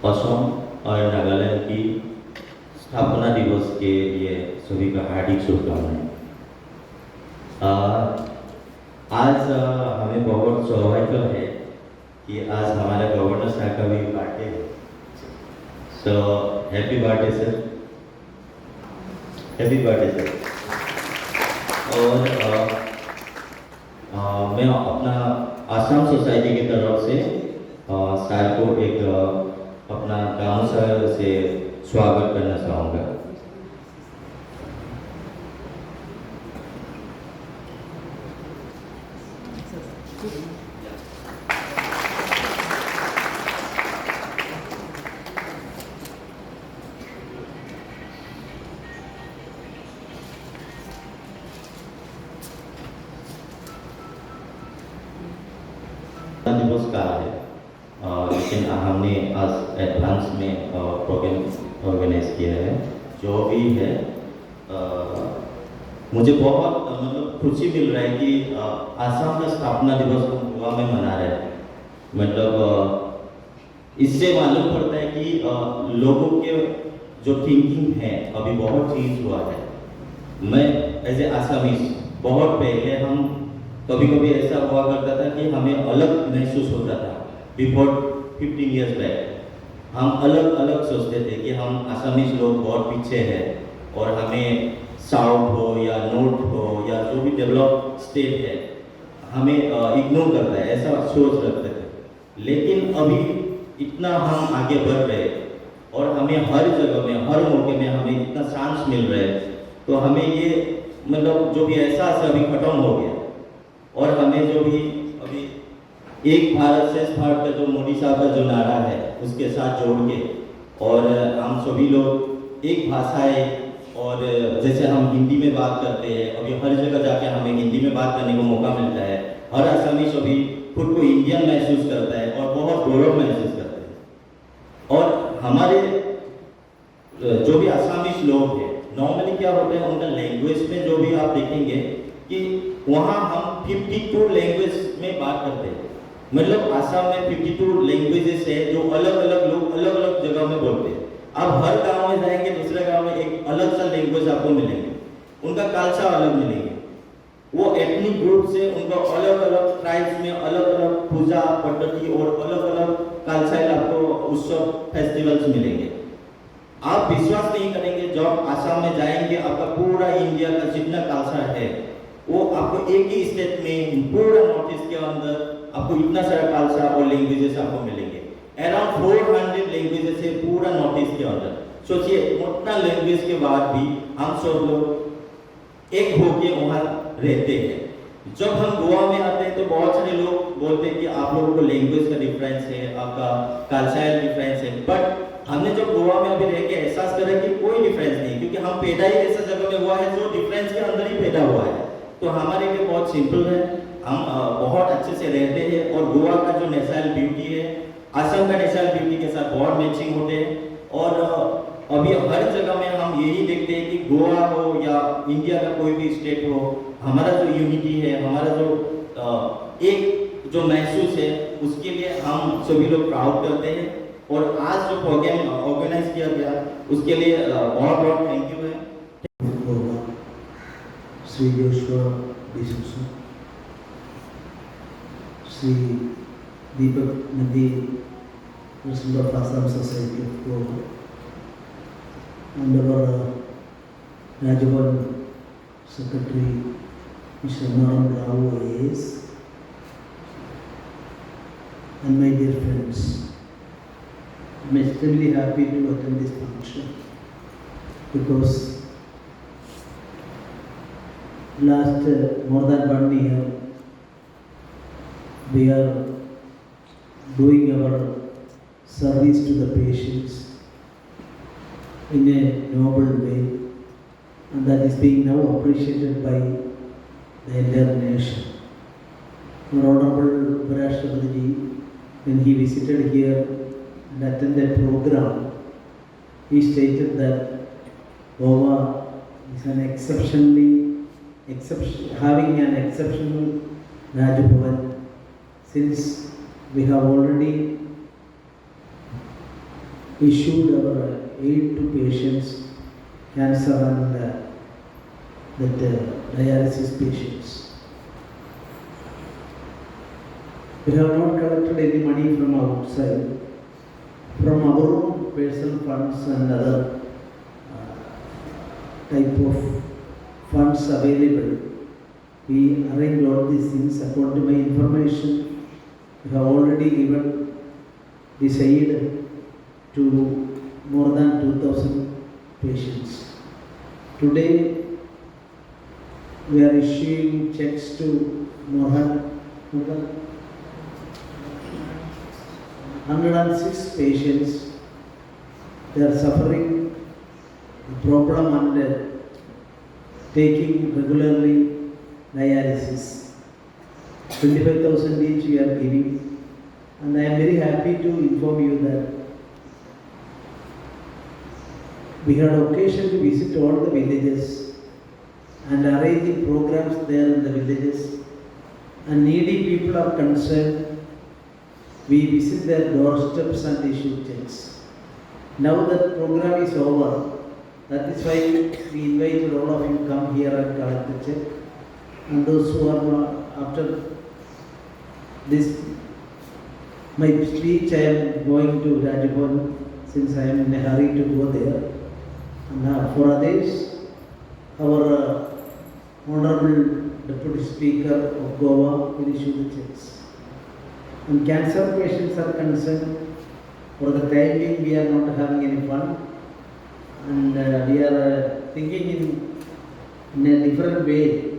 असम और नागालैंड की स्थापना दिवस के लिए सभी का हार्दिक शुभकामनाएं। आज हमें बहुत सौभाग्य है कि आज हमारे गवर्नर साहब का भी बर्थडे है। So happy birthday sir, happy birthday sir. और मैं अपना आसाम सोसाइटी की तरफ से सर को एक अपना गाँव से स्वागत करना चाहूँगा। दिवस का है, लेकिन हमने आज एडवांस में प्रोग्राम ऑर्गेनाइज किया है। जो भी है मुझे बहुत मतलब खुशी मिल रहा है कि आसाम का स्थापना दिवस हम गोवा में मना रहे हैं। मतलब इससे मालूम पड़ता है कि लोगों के जो थिंकिंग है अभी बहुत चेंज हुआ है। मैं एज ए आसामीज बहुत पहले हम कभी कभी ऐसा हुआ करता था कि हमें अलग महसूस होता था। बिफोर 15 ईयर्स बैक हम अलग अलग सोचते थे कि हम आसामीज लोग बहुत पीछे हैं और हमें साउथ हो या नॉर्थ हो या जो भी डेवलप स्टेट है हमें इग्नोर करता है, ऐसा सोच रखते थे। लेकिन अभी इतना हम आगे बढ़ रहे और हमें हर जगह में हर मौके में हमें इतना चांस मिल रहा है, तो हमें ये मतलब जो भी एहसास है अभी खत्म हो गया। और हमें जो भी अभी एक भारत श्रेष्ठ भारत का जो मोदी साहब का जो नारा है उसके साथ जोड़ के और हम सभी लोग एक भाषाएं और जैसे हम हिंदी में बात करते हैं, अभी हर जगह जाके हमें हिंदी में बात करने को मौका मिलता है। हर आसामी सभी खुद को इंडियन महसूस करता है और बहुत गौरव महसूस करता है। और हमारे जो भी आसामीज लोग हैं नॉर्मली क्या होता है उनका लैंग्वेज में जो भी आप देखेंगे कि वहाँ हम 52 लैंग्वेज में बात करते हैं। मतलब आसाम में 52 लैंग्वेजेस है जो अलग अलग लोग अलग अलग जगह में बोलते हैं। आप हर गांव में जाएंगे दूसरे गांव में एक अलग सा लैंग्वेज आपको मिलेंगे, उनका कल्चर अलग मिलेंगे। वो एथनिक ग्रुप से उनका अलग अलग ट्राइब्स में अलग अलग पूजा पद्धति और अलग अलग कल्चर आपको उत्सव फेस्टिवल्स मिलेंगे। आप विश्वास नहीं करेंगे, जब आसाम में जाएंगे आपका पूरा इंडिया का जितना कल्चर है वो आपको एक ही स्टेट में पूरा नॉर्थ ईस्ट के अंदर आपको इतना सारा कल्चर और लैंग्वेजेस आपको मिलेंगे। अराउंड 400 लैंग्वेजेस है पूरा नॉर्थ ईस्ट के अंदर। सोचिए उतना लैंग्वेज के बाद भी हम सब लोग एक होके वहाँ रहते हैं। जब हम गोवा में आते हैं तो बहुत सारे लोग बोलते हैं कि आप लोगों को लैंग्वेज का डिफरेंस है, आपका कल्चरल डिफरेंस है, बट हमने जब गोवा में अभी रह के एहसास करा कि कोई डिफरेंस नहीं, क्योंकि हम पैदा ही ऐसा जगह में हुआ है जो डिफरेंस के अंदर ही पैदा हुआ है। तो हमारे लिए बहुत सिंपल है, हम बहुत अच्छे से रहते हैं। और गोवा का जो नेचुरल ब्यूटी है असम का नेचुरल ब्यूटी के साथ बहुत मैचिंग होते हैं। और अभी हर जगह में हम यही देखते हैं कि गोवा हो या इंडिया का कोई भी स्टेट हो, हमारा जो यूनिटी है, हमारा जो एक जो महसूस है उसके लिए हम सभी लोग प्राउड करते हैं। और आज जो प्रोग्राम ऑर्गेनाइज किया गया उसके लिए बहुत बहुत थैंक यू है। श्री जोशुआ डिसूजा, श्री दीपक नदी, President of Assam Society of Goa, and our Rajabhan Secretary, Mr. Naram Rao AS, and my dear friends, I am extremely happy to attend this function because last more than 1 year we are doing our service to the patients in a noble way, and that is being now appreciated by the entire nation. Our Honorable Uparashtrapati, when he visited here and attended the program, he stated that Goa is having an exceptional Raj Bhavan, since we have already issued our aid to patients, cancer and dialysis patients. We have not collected any money from outside. From our own personal funds and other type of funds available, we arrange all these things. According to my information, we have already given this aid to more than 2,000 patients. Today, we are issuing checks to more than 106 patients. They are suffering the problem and taking regularly dialysis. 25,000 each we are giving, and I am very happy to inform you that we had occasion to visit all the villages and arranging programs there in the villages, and needy people are concerned. We visit their doorsteps and issue checks. Now that program is over, that is why we invited all of you to come here and collect the check. And those who are after this, my speech, I am going to Rajbhavan since I am in a hurry to go there. And for others, our Honorable Deputy Speaker of Goa will issue the checks. And cancer patients are concerned, for the time being we are not having any fund, and we are thinking in a different way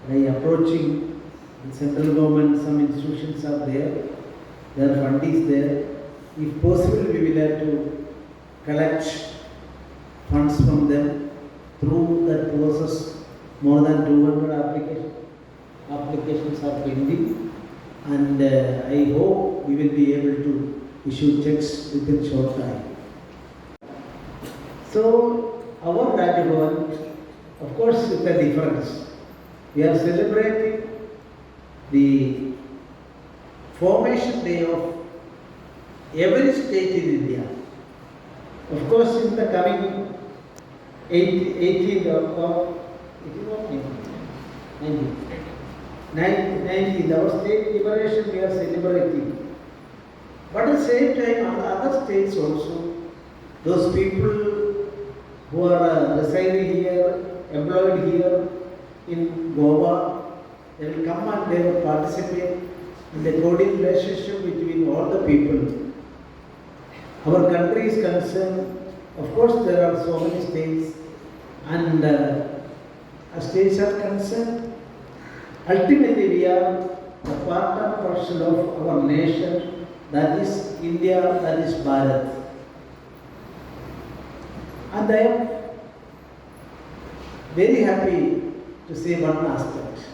by approaching the central government. Some institutions are there, their fund is there. If possible, we will have to collect funds from them through that process. More than 200 applications are pending, and I hope we will be able to issue checks within short time. So our Rajbhavan, of course, with a difference, we are celebrating the formation day of every state in India. Of course, in the coming 18th of 19th, our state liberation we are celebrating. But at the same time, on the other states also, those people who are residing here, employed here in Goa, they will come and they will participate in the coding relationship between all the people. Our country is concerned, of course there are so many states, and as states are concerned, ultimately we are a part and parcel of our nation, that is India, that is Bharat. And I am very happy to say one aspect.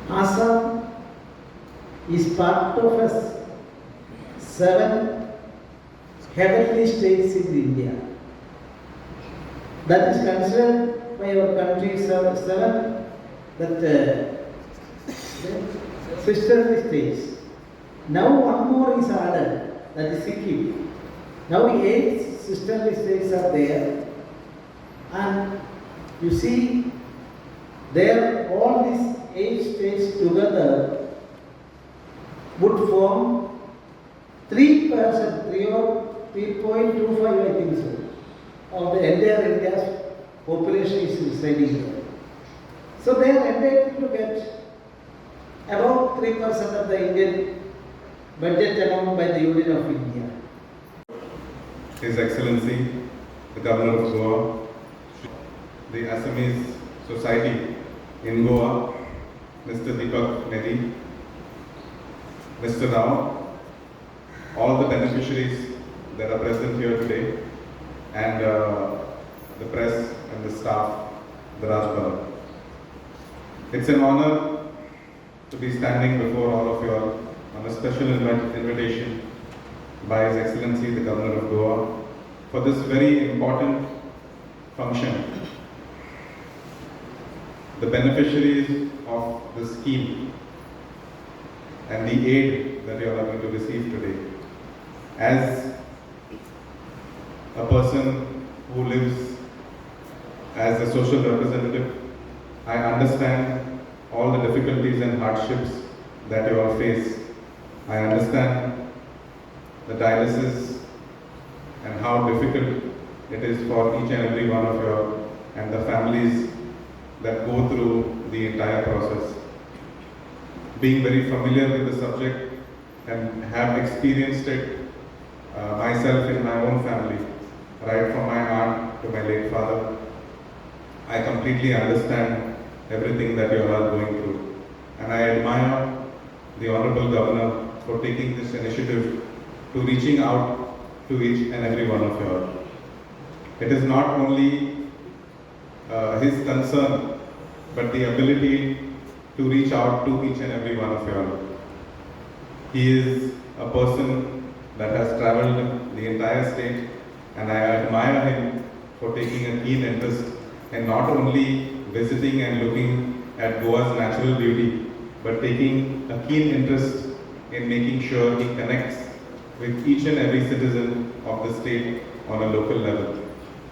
Assam is part of us 7 heavenly states in India. That is considered by our country 7 sisterly states. Now one more is added, that is Sikkim. Now 8 sisterly states are there, and you see there all these 8 states together would form 3%, 3 or 3.25 I think so, of the entire India's population is residing here. So they are entitled to get about 3% of the Indian budget amount by the Union of India. His Excellency, the Governor of Goa, the Assamese Society in Goa, Mr. Deepak Nedi, Mr. Rao, all the beneficiaries that are present here today, and the press and the staff, the Rajbhavan. It's an honor to be standing before all of you all on a special invitation by His Excellency the Governor of Goa for this very important function. The beneficiaries of the scheme and the aid that you all are going to receive today. As a person who lives as a social representative. I understand all the difficulties and hardships that you all face. I understand the dialysis and how difficult it is for each and every one of you all and the families that go through the entire process. Being very familiar with the subject and have experienced it myself in my own family, right from my aunt to my late father, I completely understand everything that you all are going through. And I admire the Honorable Governor for taking this initiative to reaching out to each and every one of you all. It is not only his concern, but the ability to reach out to each and every one of you all. He is a person that has traveled the entire state, and I admire him for taking a keen interest in not only visiting and looking at Goa's natural beauty, but taking a keen interest in making sure he connects with each and every citizen of the state on a local level.